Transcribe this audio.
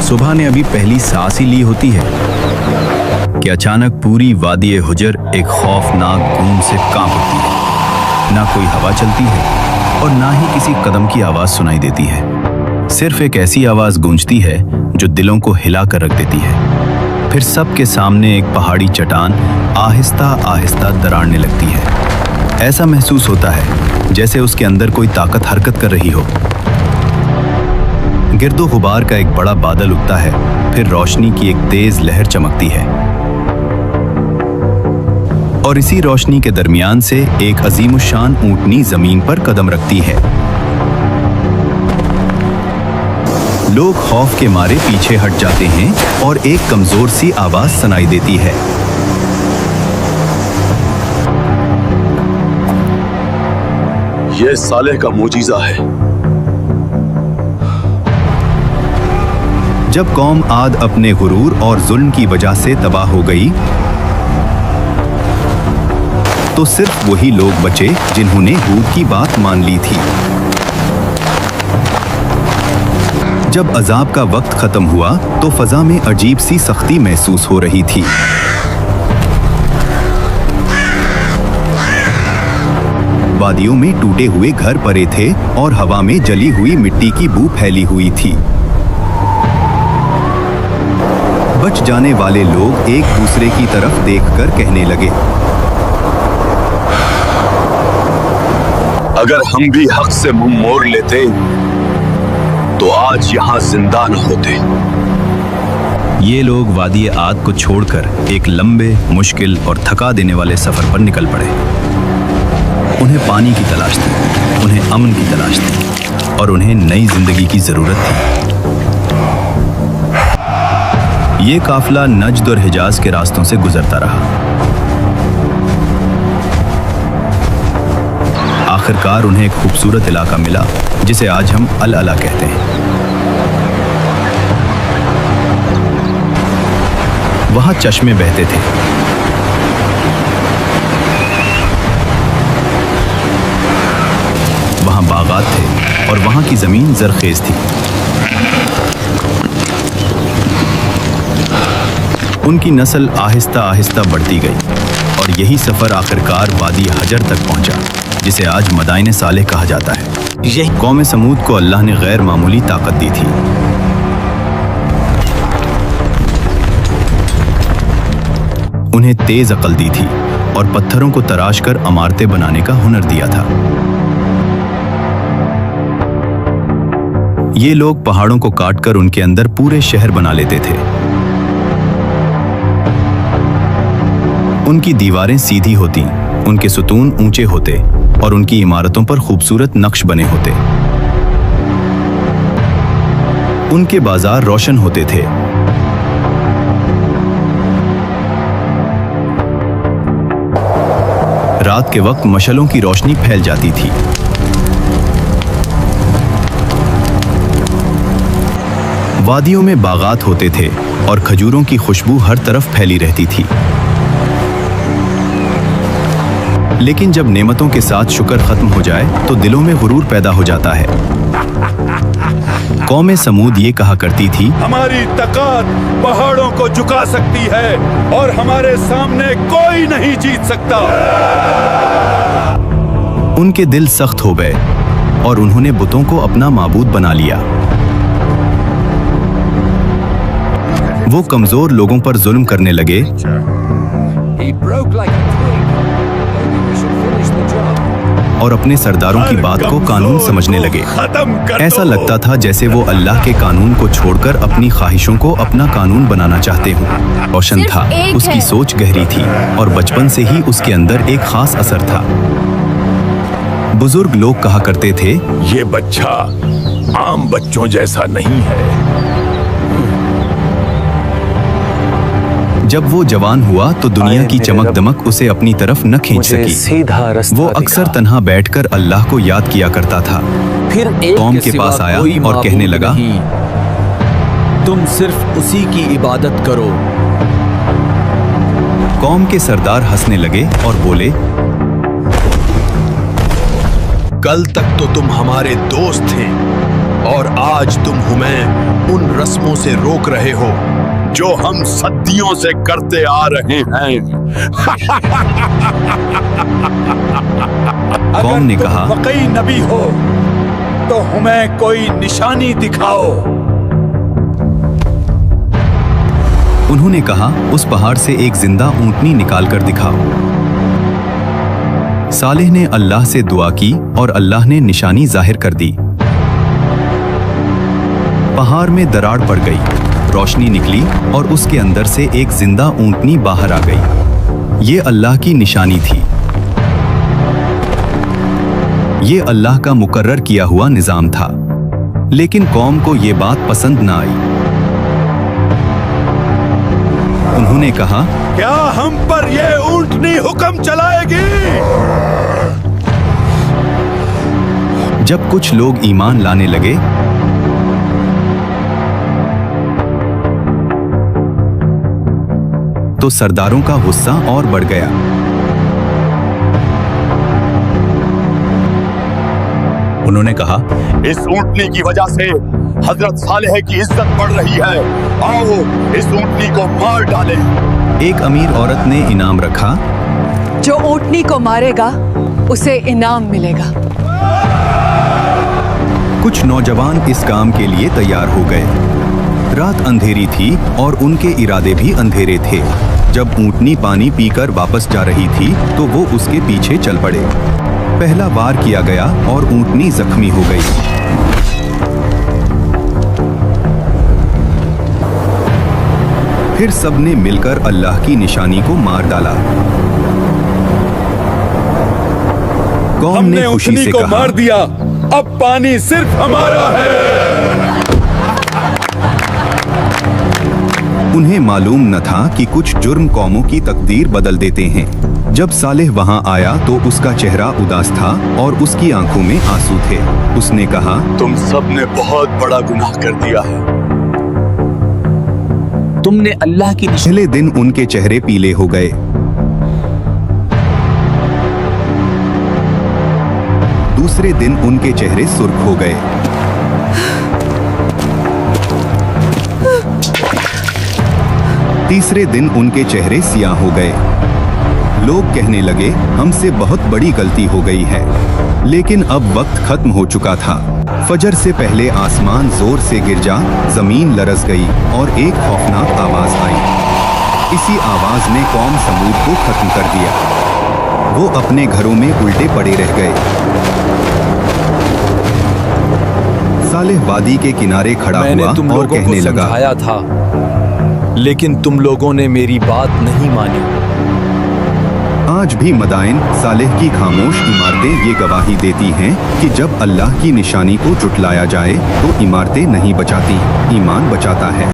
सुबह ने अभी पहली सांस ही ली होती है कि अचानक पूरी वादी हुजर एक खौफनाक गूंज से कांप उठती है। ना कोई हवा चलती है और ना ही किसी कदम की आवाज सुनाई देती है। सिर्फ एक ऐसी आवाज गूंजती है जो दिलों को हिला कर रख देती है। फिर सबके सामने एक पहाड़ी चट्टान आहिस्ता आहिस्ता दरारने लगती है। ऐसा महसूस होता है जैसे उसके अंदर कोई ताकत हरकत कर रही हो। गिरदो गुबार का एक बड़ा बादल उगता है, फिर रोशनी की एक तेज लहर चमकती है और इसी रोशनी के दरमियान से एक अजीमुशान ऊंटनी जमीन पर कदम रखती है। लोग खौफ के मारे पीछे हट जाते हैं और एक कमजोर सी आवाज सुनाई देती है। यह सालेह का मोजीजा है। जब कौम आद अपने गुरूर और जुल्म की वजह से तबाह हो गई तो सिर्फ वही लोग बचे जिन्होंने हूद की बात मान ली थी। जब अजाब का वक्त खत्म हुआ तो फजा में अजीब सी सख्ती महसूस हो रही थी। वादियों में टूटे हुए घर पड़े थे और हवा में जली हुई मिट्टी की बू फैली हुई थी। बच जाने वाले लोग एक दूसरे की तरफ देखकर कहने लगे, अगर हम भी हक से मुंह मोड़ लेते तो आज यहां जिंदा न होते। ये लोग वादी आद को छोड़कर एक लंबे, मुश्किल और थका देने वाले सफर पर निकल पड़े। उन्हें पानी की तलाश थी, उन्हें अमन की तलाश थी और उन्हें नई जिंदगी की जरूरत थी। ये काफिला नज्द और हिजाज के रास्तों से गुजरता रहा। आखिरकार उन्हें एक खूबसूरत इलाका मिला जिसे आज हम अल अला कहते हैं। वहां चश्मे बहते थे, वहां बागात थे और वहां की जमीन जरखेज थी। उनकी नस्ल आहिस्ता आहिस्ता बढ़ती गई और यही सफर आखिरकार वादी हजर तक पहुंचा, जिसे आज मदाइन सालेह कहा जाता है। यही कौम समूद को अल्लाह ने गैर मामूली ताकत दी थी। उन्हें तेज अकल दी थी और पत्थरों को तराश कर इमारतें बनाने का हुनर दिया था। ये लोग पहाड़ों को काटकर उनके अंदर पूरे शहर बना लेते थे। उनकी दीवारें सीधी होती, उनके सुतून ऊंचे होते और उनकी इमारतों पर खूबसूरत नक्श बने होते। उनके बाजार रोशन होते थे। रात के वक्त मशलों की रोशनी फैल जाती थी। वादियों में बागात होते थे और खजूरों की खुशबू हर तरफ फैली रहती थी। लेकिन जब नेमतों के साथ शुक्र खत्म हो जाए तो दिलों में गुरूर पैदा हो जाता है। कौम समूद ये कहा करती थी, हमारी ताकत पहाड़ों को झुका सकती है और हमारे सामने कोई नहीं जीत सकता। उनके दिल सख्त हो गए और उन्होंने बुतों को अपना माबूद बना लिया। वो कमजोर लोगों पर जुल्म करने लगे और अपने सरदारों की बात को कानून समझने लगे। ऐसा लगता था जैसे वो अल्लाह के कानून को छोड़कर अपनी ख्वाहिशों को अपना कानून बनाना चाहते हो। रोशन था, उसकी सोच गहरी थी और बचपन से ही उसके अंदर एक खास असर था। बुजुर्ग लोग कहा करते थे, ये बच्चा आम बच्चों जैसा नहीं है। जब वो जवान हुआ तो दुनिया की चमक दमक उसे अपनी तरफ न खींच सकी। वो अक्सर तन्हा बैठकर अल्लाह को याद किया करता था। फिर कौम के पास आया और कहने लगा, तुम सिर्फ उसी की इबादत करो। कौम के सरदार हंसने लगे और बोले, कल तक तो तुम हमारे दोस्त थे और आज तुम हमें उन रस्मों से रोक रहे हो जो हम सदियों से करते आ रहे हैं। कौम ने कहा, वाकई नबी हो तो हमें कोई निशानी दिखाओ। उन्होंने कहा, उस पहाड़ से एक जिंदा ऊंटनी निकालकर दिखाओ। सालेह ने अल्लाह से दुआ की और अल्लाह ने निशानी जाहिर कर दी। पहाड़ में दरार पड़ गई, रोशनी निकली और उसके अंदर से एक जिंदा ऊंटनी बाहर आ गई। ये अल्लाह की निशानी थी। ये अल्लाह का मुकर्रर किया हुआ निजाम था। लेकिन कौम को ये बात पसंद न आई। उन्होंने कहा, क्या हम पर ये ऊंटनी हुक्म चलाएगी? जब कुछ लोग ईमान लाने लगे तो सरदारों का गुस्सा और बढ़ गया। उन्होंने कहा, इस ऊंटनी की वजह से हजरत सालेह की इज्जत बढ़ रही है। आओ इस ऊंटनी को मार डालें। एक अमीर औरत ने इनाम रखा, जो ऊंटनी को मारेगा उसे इनाम मिलेगा। कुछ नौजवान इस काम के लिए तैयार हो गए। रात अंधेरी थी और उनके इरादे भी अंधेरे थे। जब ऊंटनी पानी पीकर वापस जा रही थी तो वो उसके पीछे चल पड़े। पहला वार किया गया और ऊंटनी जख्मी हो गई। फिर सबने मिलकर अल्लाह की निशानी को मार डाला। कौम ने हमने खुशी ऊंटनी से को कहा, मार दिया, अब पानी सिर्फ हमारा है। उन्हें मालूम न था कि कुछ जुर्म कौमों की तकदीर बदल देते हैं। जब सालेह वहां आया तो उसका चेहरा उदास था और उसकी आंखों में आंसू थे। उसने कहा, तुम सब ने बहुत बड़ा गुनाह कर दिया है। तुमने अल्लाह की पहले दिन उनके चेहरे पीले हो गए। दूसरे दिन उनके चेहरे सुर्ख हो गए। तीसरे दिन उनके चेहरे सियाह हो गए। लोग कहने लगे, हमसे बहुत बड़ी गलती हो गई है। लेकिन अब वक्त खत्म हो चुका था। फजर से पहले आसमान जोर से गिर जा, जमीन लरस गई और एक खौफनाक आवाज आई। इसी आवाज ने कौम समूद को खत्म कर दिया। वो अपने घरों में उल्टे पड़े रह गए। सालेह वादी के किनारे खड़ा हुआ तुम और लोगों कहने को लगा, समझाया था, लेकिन तुम लोगों ने मेरी बात नहीं मानी। आज भी मदाइन सालेह की खामोश इमारतें ये गवाही देती हैं कि जब अल्लाह की निशानी को जुटलाया जाए तो इमारतें नहीं बचाती, ईमान बचाता है।